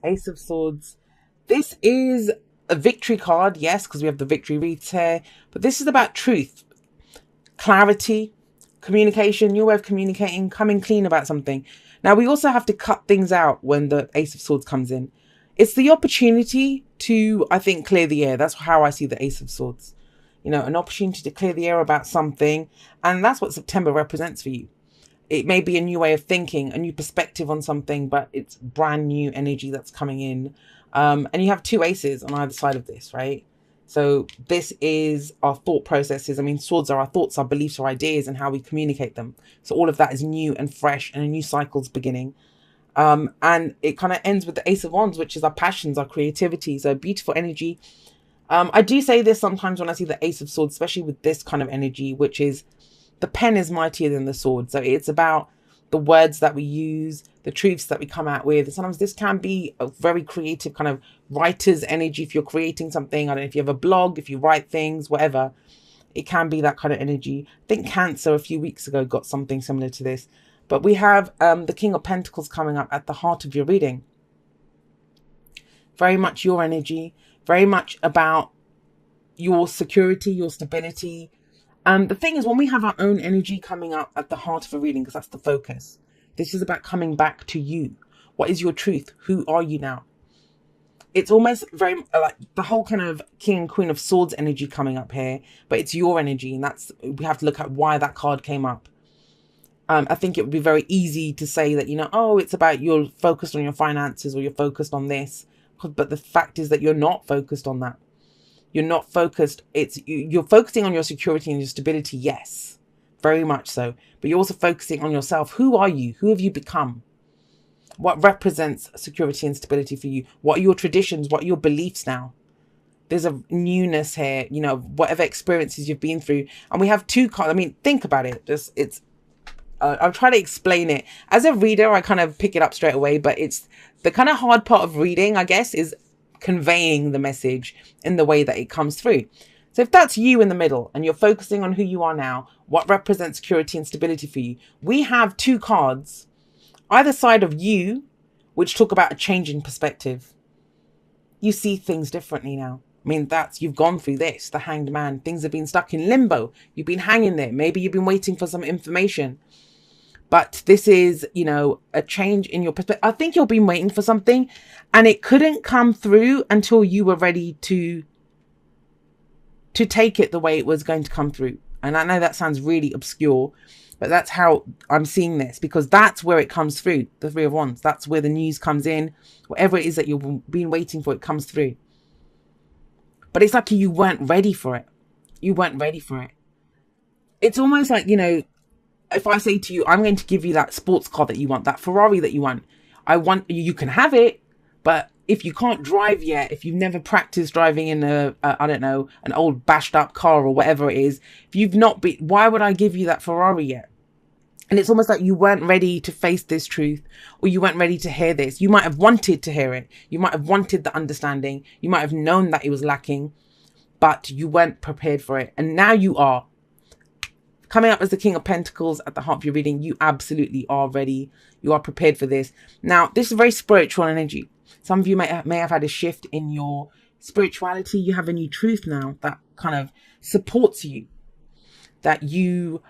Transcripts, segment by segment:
Ace of Swords. This is a victory card, yes, because we have the victory wreaths here. But this is about truth, clarity, communication, your way of communicating, coming clean about something. Now, we also have to cut things out when the Ace of Swords comes in. It's the opportunity to, I think, clear the air. That's how I see the Ace of Swords. You know, an opportunity to clear the air about something. And that's what September represents for you. It may be a new way of thinking, a new perspective on something, but it's brand new energy that's coming in. And you have two aces on either side of this, right? So this is our thought processes. I mean, swords are our thoughts, our beliefs, our ideas, and how we communicate them. So all of that is new and fresh, and a new cycle's beginning. And it kind of ends with the Ace of Wands, which is our passions, our creativity. So beautiful energy. I do say this sometimes when I see the Ace of Swords, especially with this kind of energy, which is the pen is mightier than the sword. So it's about the words that we use, the truths that we come out with. Sometimes this can be a very creative kind of writer's energy. If you're creating something, I don't know if you have a blog, if you write things, whatever, it can be that kind of energy. I think Cancer a few weeks ago got something similar to this. But we have the King of Pentacles coming up at the heart of your reading. Very much your energy, very much about your security, your stability. The thing is, when we have our own energy coming up at the heart of a reading, because that's the focus, this is about coming back to you. What is your truth? Who are you now? It's almost very like the whole kind of King and Queen of Swords energy coming up here, but it's your energy, and that's, we have to look at why that card came up. I think it would be very easy to say that, you know, oh, it's about you're focused on your finances or you're focused on this. But the fact is that you're not focused on that. You're not focused. You're focusing on your security and your stability. Yes, very much so. But you're also focusing on yourself. Who are you? Who have you become? What represents security and stability for you? What are your traditions? What are your beliefs now? There's a newness here, you know, whatever experiences you've been through. And we have two cards. I mean, think about it. I'm trying to explain it. As a reader, I kind of pick it up straight away, but it's the kind of hard part of reading, I guess, is conveying the message in the way that it comes through. So if that's you in the middle and you're focusing on who you are now, what represents security and stability for you, we have two cards either side of you, which talk about a change in perspective. You see things differently now. I mean, you've gone through this, the Hanged Man. Things have been stuck in limbo. You've been hanging there. Maybe you've been waiting for some information. But this is, you know, a change in your perspective. I think you've been waiting for something and it couldn't come through until you were ready to take it the way it was going to come through. And I know that sounds really obscure, but that's how I'm seeing this, because that's where it comes through, the Three of Wands. That's where the news comes in. Whatever it is that you've been waiting for, it comes through. But it's like you weren't ready for it. You weren't ready for it. It's almost like, you know, if I say to you, I'm going to give you that sports car that you want, that Ferrari that you want. You can have it, but if you can't drive yet, if you've never practiced driving in I don't know, an old bashed up car or whatever it is, if you've not been, why would I give you that Ferrari yet? And it's almost like you weren't ready to face this truth, or you weren't ready to hear this. You might have wanted to hear it. You might have wanted the understanding. You might have known that it was lacking, but you weren't prepared for it. And now you are. Coming up as the King of Pentacles at the heart of your reading, you absolutely are ready. You are prepared for this. Now, this is very spiritual energy. Some of you may have had a shift in your spirituality. You have a new truth now that kind of supports you. That you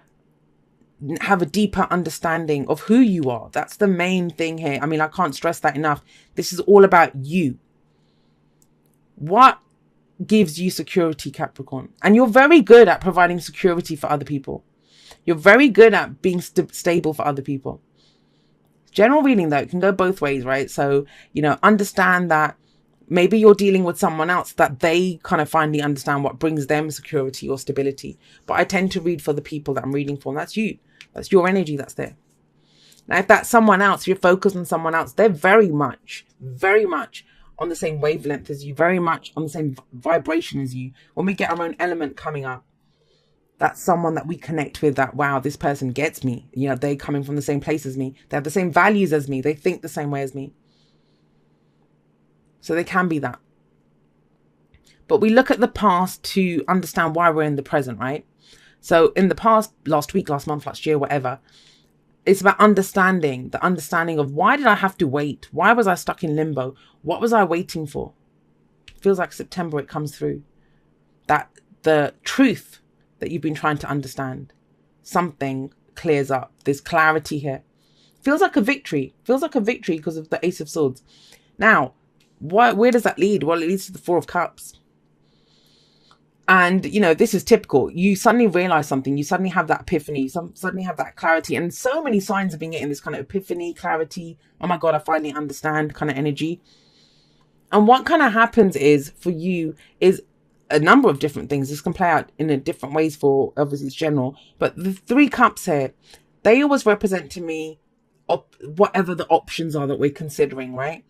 have a deeper understanding of who you are. That's the main thing here. I mean, I can't stress that enough. This is all about you. What gives you security, Capricorn? And you're very good at providing security for other people. You're very good at being stable for other people. General reading, though, it can go both ways, right? So, you know, understand that maybe you're dealing with someone else that they kind of finally understand what brings them security or stability. But I tend to read for the people that I'm reading for, and that's you. That's your energy that's there. Now, if that's someone else, you're focused on someone else, they're very much on the same wavelength as you, very much on the same vibration as you. When we get our own element coming up, that's someone that we connect with, that, wow, this person gets me. You know, they're coming from the same place as me. They have the same values as me. They think the same way as me. So they can be that. But we look at the past to understand why we're in the present, right? So in the past, last week, last month, last year, whatever, It's about understanding, the understanding of why did I have to wait? Why was I stuck in limbo? What was I waiting for? Feels like September, it comes through. That the truth that you've been trying to understand, something clears up. There's clarity here. Feels like a victory. Feels like a victory because of the Ace of Swords. Now, where does that lead? Well, it leads to the Four of Cups. And, you know, this is typical. You suddenly realize something. You suddenly have that epiphany. You suddenly have that clarity. And so many signs have been getting this kind of epiphany, clarity. Oh my God, I finally understand kind of energy. And what kind of happens is for you is a number of different things. This can play out in a different ways for, obviously it's general. But the Three Cups here, they always represent to me whatever the options are that we're considering, right?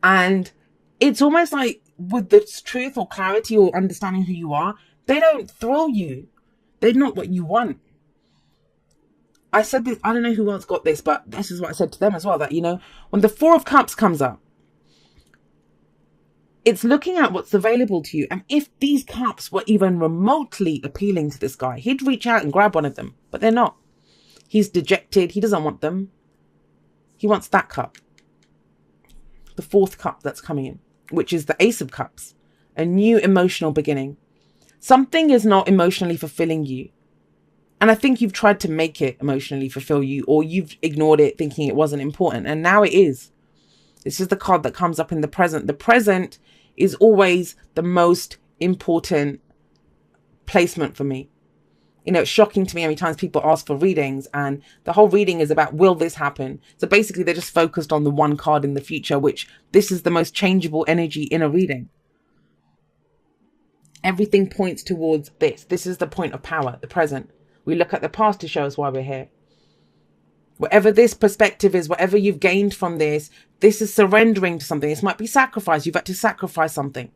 And it's almost like with this truth or clarity or understanding who you are, they don't thrill you. They're not what you want. I said this, I don't know who else got this, but this is what I said to them as well, that, you know, when the Four of Cups comes up, it's looking at what's available to you. And if these cups were even remotely appealing to this guy, he'd reach out and grab one of them, but they're not. He's dejected. He doesn't want them. He wants that cup. The fourth cup that's coming in, which is the Ace of Cups, a new emotional beginning. Something is not emotionally fulfilling you. And I think you've tried to make it emotionally fulfill you, or you've ignored it thinking it wasn't important. And now it is. This is the card that comes up in the present. The present is always the most important placement for me. You know, it's shocking to me how many times people ask for readings and the whole reading is about, will this happen? So basically they're just focused on the one card in the future, which this is the most changeable energy in a reading. Everything points towards this. This is the point of power, the present. We look at the past to show us why we're here. Whatever this perspective is, whatever you've gained from this is surrendering to something. This might be sacrifice. You've had to sacrifice something.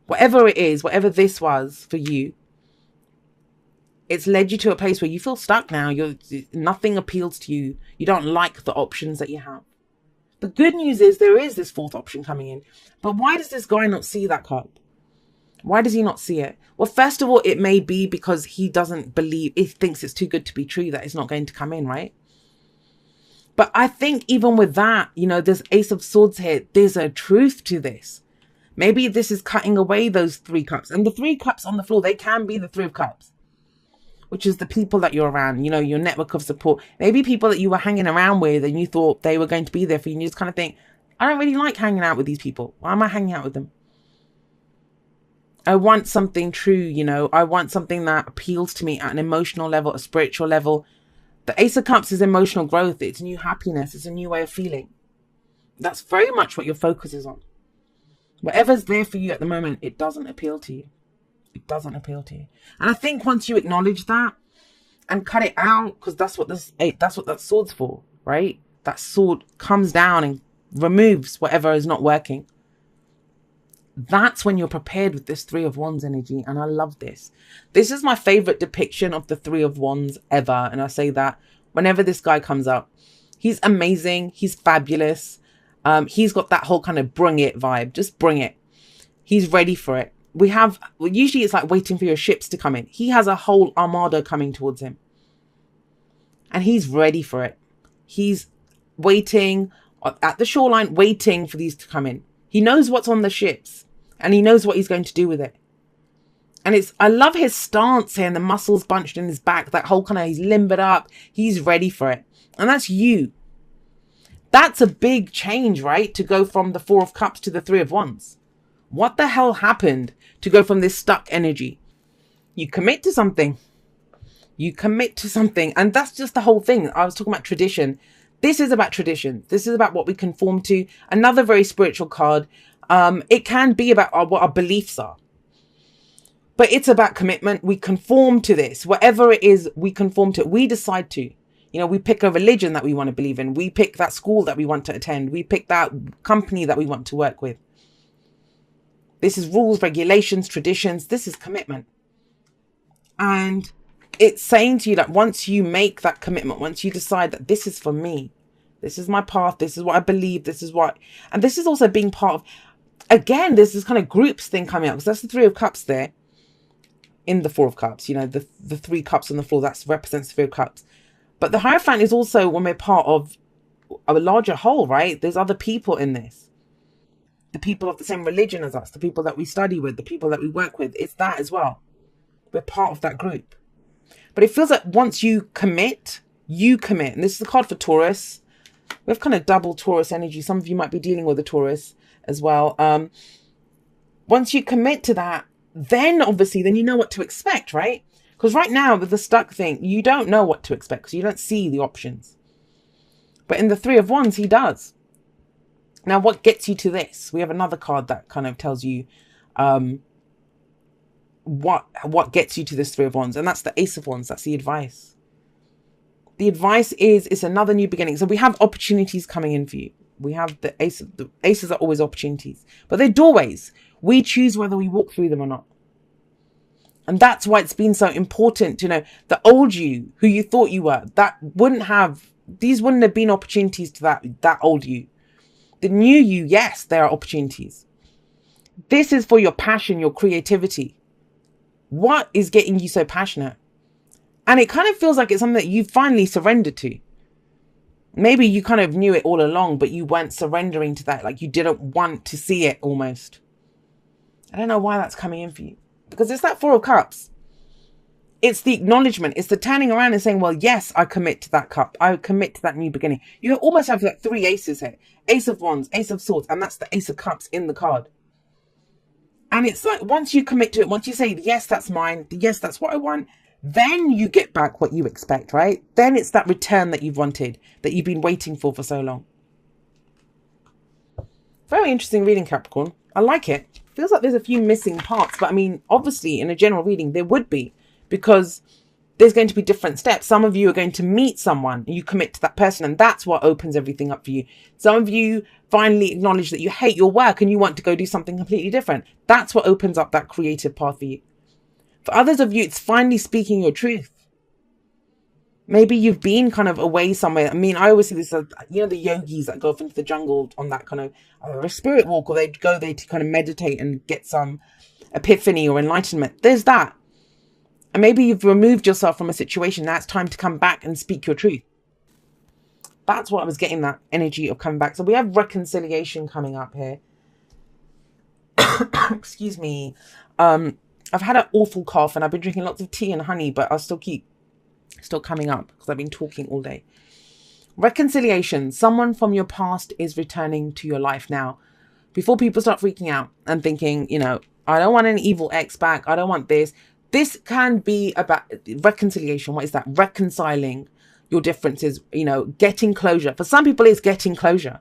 Whatever it is, whatever this was for you, it's led you to a place where you feel stuck now. Nothing appeals to you. You don't like the options that you have. The good news is there is this fourth option coming in. But why does this guy not see that card? Why does he not see it? Well, first of all, it may be because he doesn't believe, he thinks it's too good to be true that it's not going to come in, right? But I think even with that, you know, there's Ace of Swords here. There's a truth to this. Maybe this is cutting away those three cups. And the three cups on the floor, they can be the Three of Cups, which is the people that you're around, you know, your network of support. Maybe people that you were hanging around with and you thought they were going to be there for you. And you just kind of think, I don't really like hanging out with these people. Why am I hanging out with them? I want something true, you know. I want something that appeals to me at an emotional level, a spiritual level. The Ace of Cups is emotional growth. It's new happiness. It's a new way of feeling. That's very much what your focus is on. Whatever's there for you at the moment, it doesn't appeal to you. It doesn't appeal to you. And I think once you acknowledge that and cut it out, because that's what that sword's for, right? That sword comes down and removes whatever is not working. That's when you're prepared with this Three of Wands energy. And I love this. This is my favorite depiction of the Three of Wands ever. And I say that whenever this guy comes up, he's amazing. He's fabulous. He's got that whole kind of bring it vibe. Just bring it. He's ready for it. Usually it's like waiting for your ships to come in. He has a whole armada coming towards him. And he's ready for it. He's waiting at the shoreline, waiting for these to come in. He knows what's on the ships. And he knows what he's going to do with it. And I love his stance here and the muscles bunched in his back. That whole kind of, he's limbered up. He's ready for it. And that's you. That's a big change, right? To go from the Four of Cups to the Three of Wands. What the hell happened to go from this stuck energy? You commit to something. You commit to something. And that's just the whole thing. I was talking about tradition. This is about tradition. This is about what we conform to. Another very spiritual card. It can be about what our beliefs are. But it's about commitment. We conform to this. Whatever it is, we conform to it. We decide to. You know, we pick a religion that we want to believe in. We pick that school that we want to attend. We pick that company that we want to work with. This is rules, regulations, traditions. This is commitment. And it's saying to you that once you make that commitment, once you decide that this is for me, this is my path, this is what I believe, this is what... And this is also being part of... Again, there's this kind of groups thing coming up. Because that's the Three of Cups there. In the Four of Cups. You know, the three cups on the floor. That represents the Three of Cups. But the Hierophant is also when we're part of a larger whole, right? There's other people in this. The people of the same religion as us, the people that we study with, the people that we work with. It's that as well. We're part of that group. But it feels like once you commit, you commit. And this is the card for Taurus. We have kind of double Taurus energy. Some of you might be dealing with a Taurus as well. Once you commit to that, then obviously, then you know what to expect, right? Because right now with the stuck thing, you don't know what to expect because you don't see the options. But in the Three of Wands, he does. Now, what gets you to this? We have another card that kind of tells you what gets you to this Three of Wands. And that's the Ace of Wands. That's the advice. The advice is it's another new beginning. So we have opportunities coming in for you. We have the aces are always opportunities. But they're doorways. We choose whether we walk through them or not. And that's why it's been so important. You know, the old you, who you thought you were, these wouldn't have been opportunities to that old you. The new you, yes, there are opportunities. This is for your passion, your creativity. What is getting you so passionate? And it kind of feels like it's something that you finally surrendered to. Maybe you kind of knew it all along, but you weren't surrendering to that. Like you didn't want to see it almost. I don't know why that's coming in for you. Because it's that Four of Cups. It's the acknowledgement. It's the turning around and saying, well, yes, I commit to that cup. I commit to that new beginning. You almost have like three aces here. Ace of Wands, Ace of Swords, and that's the Ace of Cups in the card. And it's like once you commit to it, once you say, yes, that's mine. Yes, that's what I want. Then you get back what you expect, right? Then it's that return that you've wanted, that you've been waiting for so long. Very interesting reading, Capricorn. I like it. Feels like there's a few missing parts. But I mean, obviously, in a general reading, there would be. Because there's going to be different steps. Some of you are going to meet someone. You commit to that person. And that's what opens everything up for you. Some of you finally acknowledge that you hate your work and you want to go do something completely different. That's what opens up that creative path for you. For others of you, it's finally speaking your truth. Maybe you've been kind of away somewhere. I mean, I always see this, you know, the yogis that go off into the jungle on that kind of a spirit walk, or they go there to kind of meditate and get some epiphany or enlightenment. There's that. And maybe you've removed yourself from a situation. Now it's time to come back and speak your truth. That's what I was getting, that energy of coming back. So we have reconciliation coming up here. Excuse me. I've had an awful cough and I've been drinking lots of tea and honey, but I'll still coming up because I've been talking all day. Reconciliation. Someone from your past is returning to your life now. Before people start freaking out and thinking, you know, I don't want an evil ex back. I don't want this. This can be about reconciliation. What is that? Reconciling your differences, you know, getting closure. For some people, it's getting closure.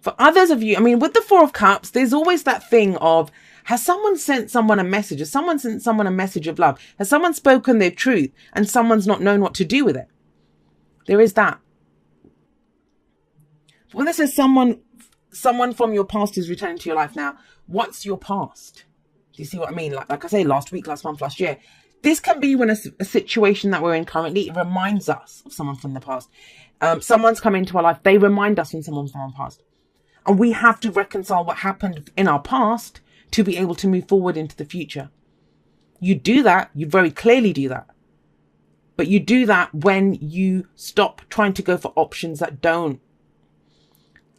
For others of you, I mean, with the Four of Cups, there's always that thing of, has someone sent someone a message? Has someone sent someone a message of love? Has someone spoken their truth and someone's not known what to do with it? There is that. When this says someone from your past is returning to your life now, what's your past? Do you see what I mean? Like I say, last week, last month, last year. This can be when a situation that we're in currently, it reminds us of someone from the past. Someone's come into our life. They remind us of someone from our past. And we have to reconcile what happened in our past to be able to move forward into the future. You do that. You very clearly do that. But you do that when you stop trying to go for options that don't.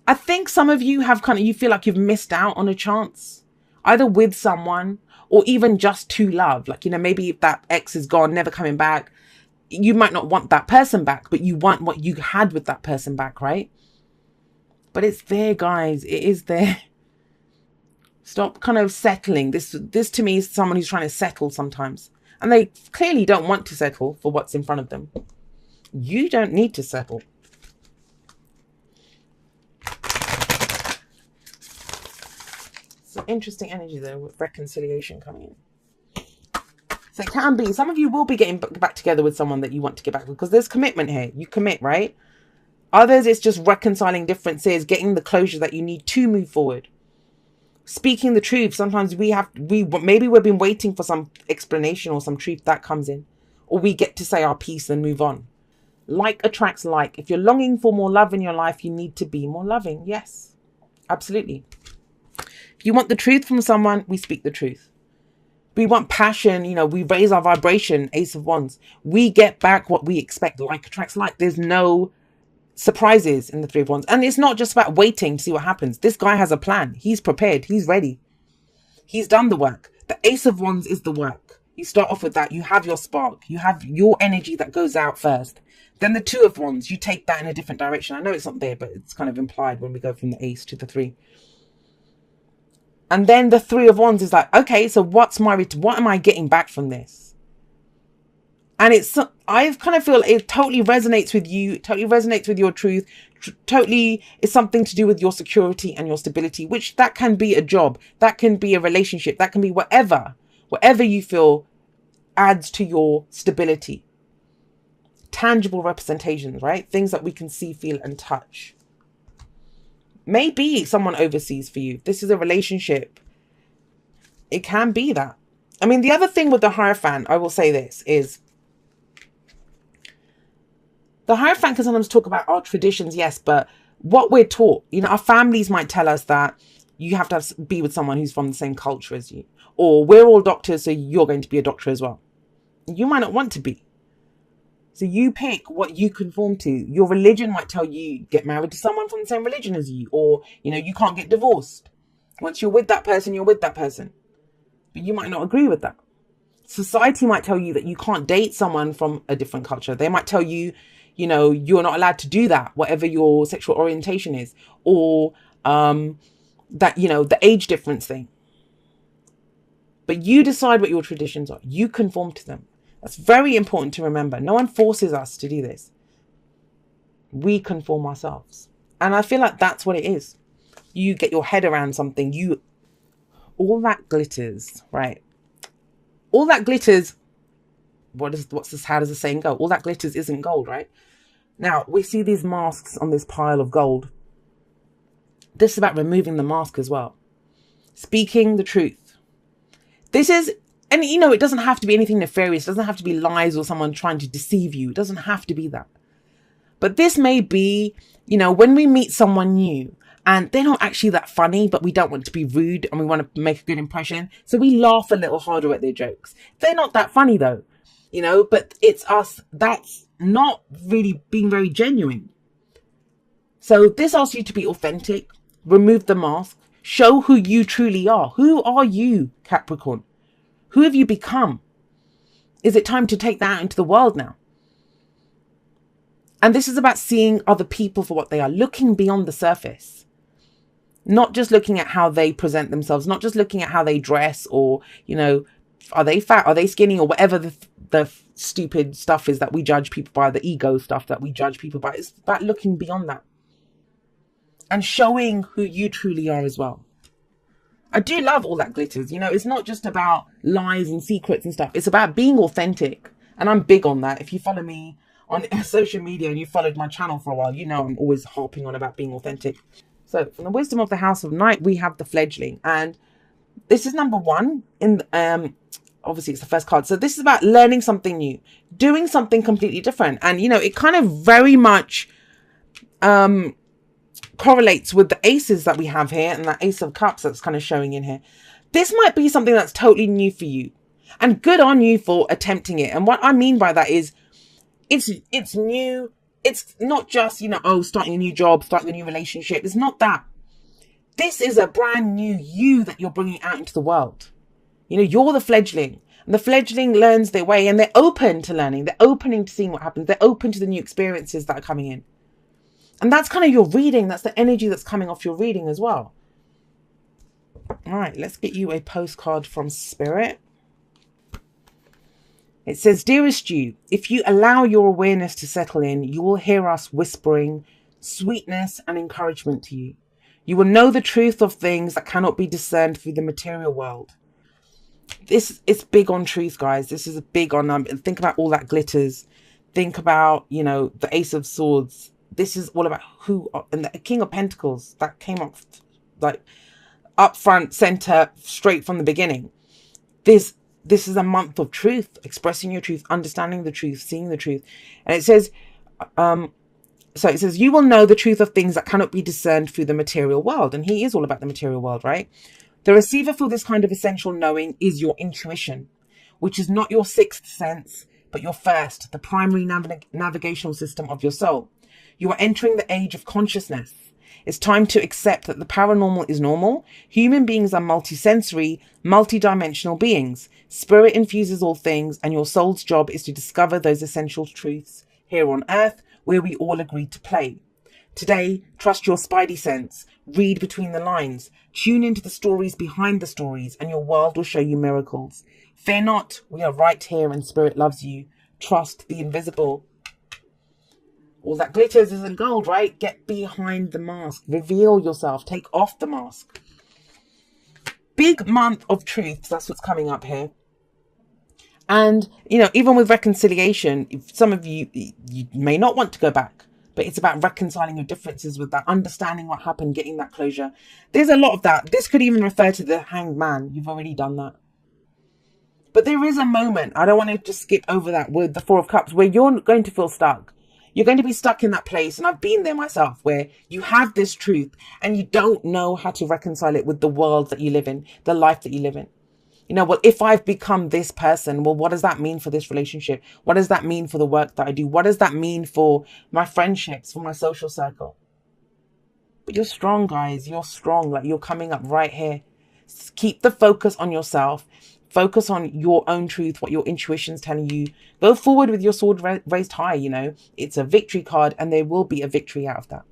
I think some of you have you feel like you've missed out on a chance. Either with someone or even just to love. Like, you know, maybe if that ex is gone, never coming back, you might not want that person back, but you want what you had with that person back, right? But it's there, guys. It is there. Stop kind of settling. This to me is someone who's trying to settle sometimes. And they clearly don't want to settle for what's in front of them. You don't need to settle. Interesting energy there with reconciliation coming in. So it can be, some of you will be getting back together with someone that you want to get back with because there's commitment here. You commit, right? Others, it's just reconciling differences, getting the closure that you need to move forward. Speaking the truth. Sometimes maybe we've been waiting for some explanation or some truth that comes in, or we get to say our piece and move on. Like attracts like. If you're longing for more love in your life, you need to be more loving. Yes, absolutely. If you want the truth from someone, we speak the truth. We want passion, we raise our vibration, Ace of Wands. We get back what we expect. Like attracts like. There's no surprises in the Three of Wands. And it's not just about waiting to see what happens. This guy has a plan. He's prepared. He's ready. He's done the work. The Ace of Wands is the work. You start off with that. You have your spark. You have your energy that goes out first. Then the Two of Wands, you take that in a different direction. I know it's not there, but it's kind of implied when we go from the Ace to the Three. And then the Three of Wands is like, okay, so what am I getting back from this? And I kind of feel it totally resonates with you, totally resonates with your truth, totally is something to do with your security and your stability, which that can be a job, that can be a relationship, that can be whatever you feel adds to your stability. Tangible representations, right? Things that we can see, feel, and touch. Maybe someone overseas for you. This is a relationship. It can be that. I mean, the other thing with the Hierophant, I will say this, is the Hierophant can sometimes talk about our traditions, yes, but what we're taught, our families might tell us that you have to be with someone who's from the same culture as you. Or we're all doctors, so you're going to be a doctor as well. You might not want to be. So you pick what you conform to. Your religion might tell you get married to someone from the same religion as you, or you can't get divorced. Once you're with that person, you're with that person. But you might not agree with that. Society might tell you that you can't date someone from a different culture. They might tell you, you're not allowed to do that, whatever your sexual orientation is, or that the age difference thing. But you decide what your traditions are. You conform to them. That's very important to remember. No one forces us to do this. We conform ourselves. And I feel like that's what it is. You get your head around something. All that glitters, right? All that glitters. How does the saying go? All that glitters isn't gold, right? Now, we see these masks on this pile of gold. This is about removing the mask as well. Speaking the truth. This is, and it doesn't have to be anything nefarious. It doesn't have to be lies or someone trying to deceive you. It doesn't have to be that. But this may be, when we meet someone new and they're not actually that funny, but we don't want to be rude and we want to make a good impression. So we laugh a little harder at their jokes. They're not that funny though, but it's us that's not really being very genuine. So this asks you to be authentic, remove the mask, show who you truly are. Who are you, Capricorn? Who have you become? Is it time to take that out into the world now? And this is about seeing other people for what they are, looking beyond the surface. Not just looking at how they present themselves, not just looking at how they dress or, are they fat, are they skinny, or whatever the stupid stuff is that we judge people by, the ego stuff that we judge people by. It's about looking beyond that and showing who you truly are as well. I do love all that glitters. It's not just about lies and secrets and stuff. It's about being authentic. And I'm big on that. If you follow me on social media and you followed my channel for a while, I'm always harping on about being authentic. So from the wisdom of the House of Night, we have the fledgling. And this is number one. Obviously, it's the first card. So this is about learning something new, doing something completely different. And, it kind of very much correlates with the aces that we have here and that Ace of Cups that's kind of showing in here. This might be something that's totally new for you, and good on you for attempting it. And what I mean by that is it's new. It's not just, starting a new job, starting a new relationship. It's not that. This is a brand new you that you're bringing out into the world. You're the fledgling, and the fledgling learns their way, and they're open to learning. They're open to seeing what happens. They're open to the new experiences that are coming in. And that's kind of your reading. That's the energy that's coming off your reading as well. All right, let's get you a postcard from Spirit. It says, dearest you, if you allow your awareness to settle in, you will hear us whispering sweetness and encouragement to you. You will know the truth of things that cannot be discerned through the material world. This is big on truth, guys. This is a big on, think about all that glitters. Think about, the Ace of Swords. This is all about and the King of Pentacles that came up like up front, center, straight from the beginning. This is a month of truth, expressing your truth, understanding the truth, seeing the truth. And it says, you will know the truth of things that cannot be discerned through the material world. And he is all about the material world, right? The receiver for this kind of essential knowing is your intuition, which is not your sixth sense, but your first, the primary navigational system of your soul. You are entering the age of consciousness. It's time to accept that the paranormal is normal. Human beings are multisensory, multidimensional beings. Spirit infuses all things, and your soul's job is to discover those essential truths here on earth, where we all agreed to play. Today, trust your spidey sense, read between the lines, tune into the stories behind the stories, and your world will show you miracles. Fear not, we are right here and Spirit loves you. Trust the invisible. All that glitters isn't gold, right? Get behind the mask. Reveal yourself. Take off the mask. Big month of truths. That's what's coming up here. And, you know, even with reconciliation, some of you may not want to go back, but it's about reconciling your differences with that, understanding what happened, getting that closure. There's a lot of that. This could even refer to the hanged man. You've already done that. But there is a moment, I don't want to just skip over that, with the Four of Cups, where you're going to feel stuck. You're going to be stuck in that place. And I've been there myself, where you have this truth and you don't know how to reconcile it with the world that you live in, the life that you live in. You know, well, if I've become this person, well, what does that mean for this relationship? What does that mean for the work that I do? What does that mean for my friendships, for my social circle? But you're strong, guys. You're strong. Like, you're coming up right here. Keep the focus on yourself. Focus on your own truth, what your intuition's telling you. Go forward with your sword raised high, you know. It's a victory card and there will be a victory out of that.